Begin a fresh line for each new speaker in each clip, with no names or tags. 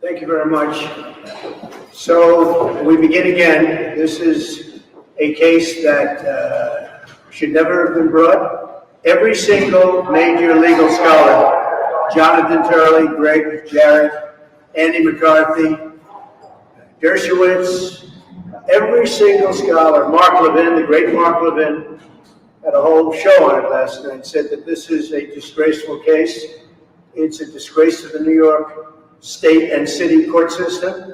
Thank you very much. So we begin again. This is a case that should never have been brought. Every single major legal scholar, Jonathan Turley, Greg Jarrett, Andy McCarthy, Dershowitz, every single scholar, Mark Levin, the great Mark Levin, had a whole show on it last night, said that this is a disgraceful case. It's a disgrace to the New York state and city court system.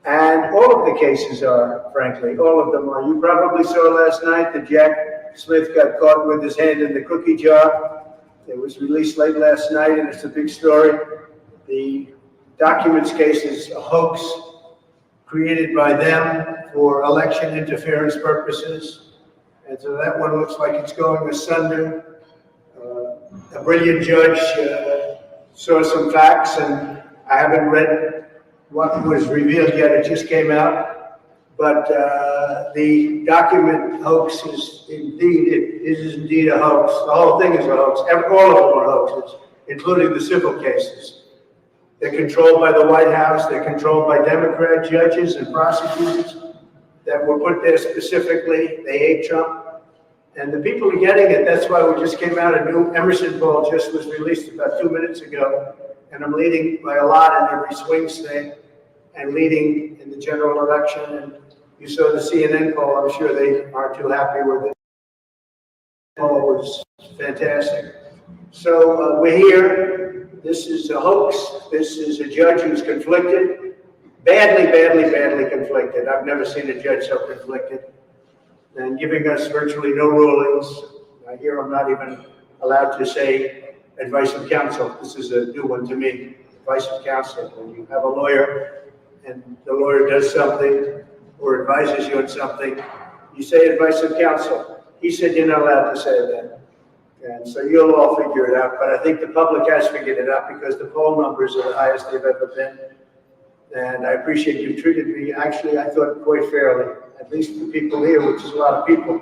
And all of the cases are, frankly, all of them are. You probably saw last night that Jack Smith got caught with his hand in the cookie jar. It was released late last night, and it's a big story. The documents case is a hoax created by them for election interference purposes. And so that one looks like it's going asunder. A brilliant judge saw some facts, and I haven't read what was revealed yet. It just came out. But the document hoax is indeed a hoax. The whole thing is a hoax. All of them are hoaxes, including the civil cases. They're controlled by the White House. They're controlled by Democrat judges and prosecutors that were put there specifically. They hate Trump. And the people are getting it. That's why we just came out. A new Emerson poll just was released about 2 minutes ago. And I'm leading by a lot in every swing state and leading in the general election. And you saw the CNN poll. I'm sure they aren't too happy with it. The poll was fantastic. So we're here. This is a hoax. This is a judge who's conflicted. Badly conflicted. I've never seen a judge so conflicted. And giving us virtually no rulings. I hear I'm not even allowed to say advice of counsel. This is a new one to me. Advice of counsel. When you have a lawyer and the lawyer does something or advises you on something, you say advice of counsel. He said you're not allowed to say that. And so you'll all figure it out. But I think the public has figured it out because the poll numbers are the highest they've ever been. And I appreciate you treated me, actually, I thought quite fairly, at least the people here, which is a lot of people.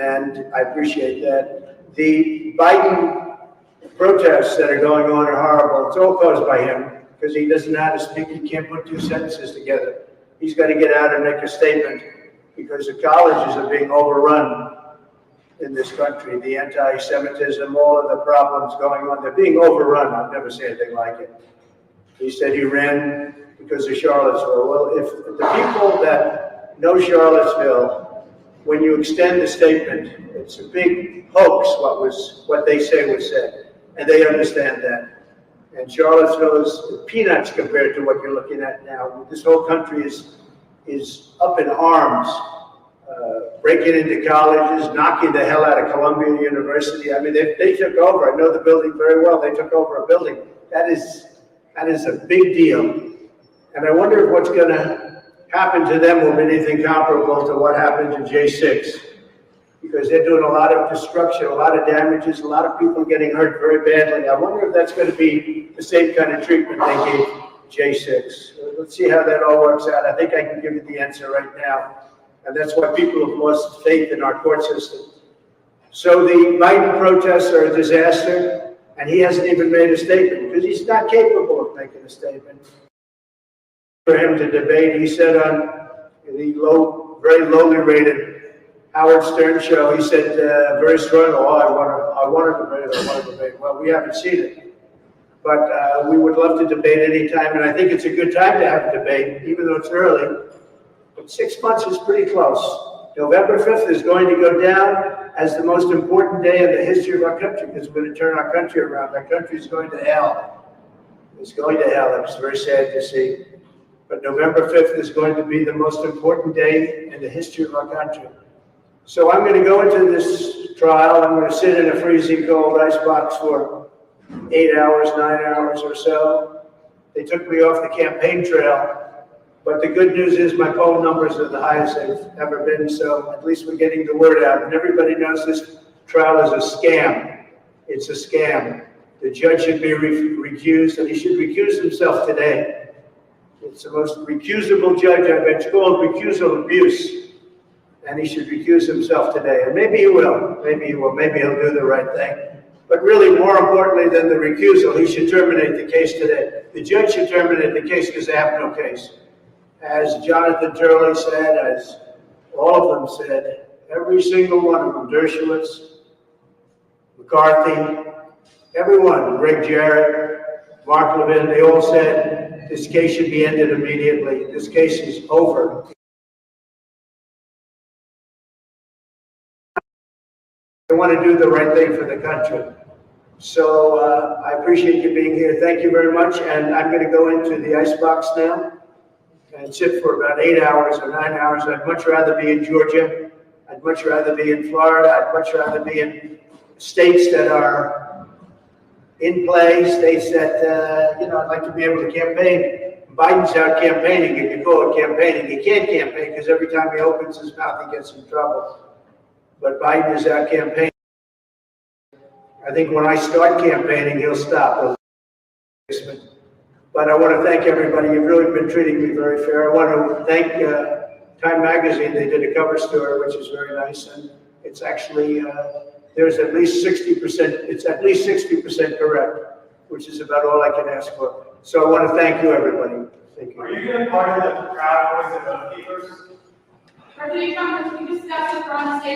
And I appreciate that. The Biden protests that are going on are horrible. It's all caused by him because he doesn't know how to speak. He can't put two sentences together. He's got to get out and make a statement because the colleges are being overrun in this country. The anti-Semitism, all of the problems going on, they're being overrun. I've never seen anything like it. He said he ran because of Charlottesville. Well, if the people that know Charlottesville, when you extend the statement, it's a big hoax what they say was said, and they understand that. And Charlottesville is peanuts compared to what you're looking at now. This whole country is up in arms, breaking into colleges, knocking the hell out of Columbia University. I mean, they took over. I know the building very well. They took over a building. That is a big deal. And I wonder if what's going to happen to them will be anything comparable to what happened to J6. Because they're doing a lot of destruction, a lot of damages, a lot of people getting hurt very badly. I wonder if that's going to be the same kind of treatment they gave J6. Let's see how that all works out. I think I can give you the answer right now. And that's why people have lost faith in our court system. So the Biden protests are a disaster, and he hasn't even made a statement because he's not capable of making a statement. For him to debate, he said on the very lowly rated Howard Stern show, he said very strongly, I want to debate. Well, we haven't seen it. But we would love to debate any time, and I think it's a good time to have a debate, even though it's early. But 6 months is pretty close. November 5th is going to go down as the most important day in the history of our country because we're going to turn our country around. Our country is going to hell. It's going to hell. It's very sad to see. But November 5th is going to be the most important day in the history of our country. So I'm going to go into this trial. I'm going to sit in a freezing cold icebox for 8 hours, 9 hours or so. They took me off the campaign trail. But the good news is my poll numbers are the highest they've ever been. So at least we're getting the word out. And everybody knows this trial is a scam. It's a scam. The judge should be recused, and he should recuse himself today. It's the most recusable judge I've been called recusal abuse. And he should recuse himself today. And maybe he will. Maybe he will. Maybe he'll do the right thing. But really, more importantly than the recusal, he should terminate the case today. The judge should terminate the case because they have no case. As Jonathan Turley said, as all of them said, every single one of them, Dershowitz, McCarthy, everyone, Greg Jarrett, Mark Levin, they all said this case should be ended immediately. This case is over. They want to do the right thing for the country. So I appreciate you being here. Thank you very much. And I'm going to go into the icebox now and sit for about 8 hours or 9 hours. I'd much rather be in Georgia. I'd much rather be in Florida. I'd much rather be in states that are in play, states that, I'd like to be able to campaign. Biden's out campaigning, if you call it campaigning. He can't campaign because every time he opens his mouth, he gets in trouble. But Biden is out campaigning. I think when I start campaigning, he'll stop. But I want to thank everybody. You've really been treating me very fair. I want to thank Time Magazine. They did a cover story, which is very nice. And it's actually, there's at least 60%, it's at least 60% correct, which is about all I can ask for. So I want to thank you, everybody. Thank you.
Are you going to part of the crowd voice of the keepers?
Or can you come, can you discuss it from the stage?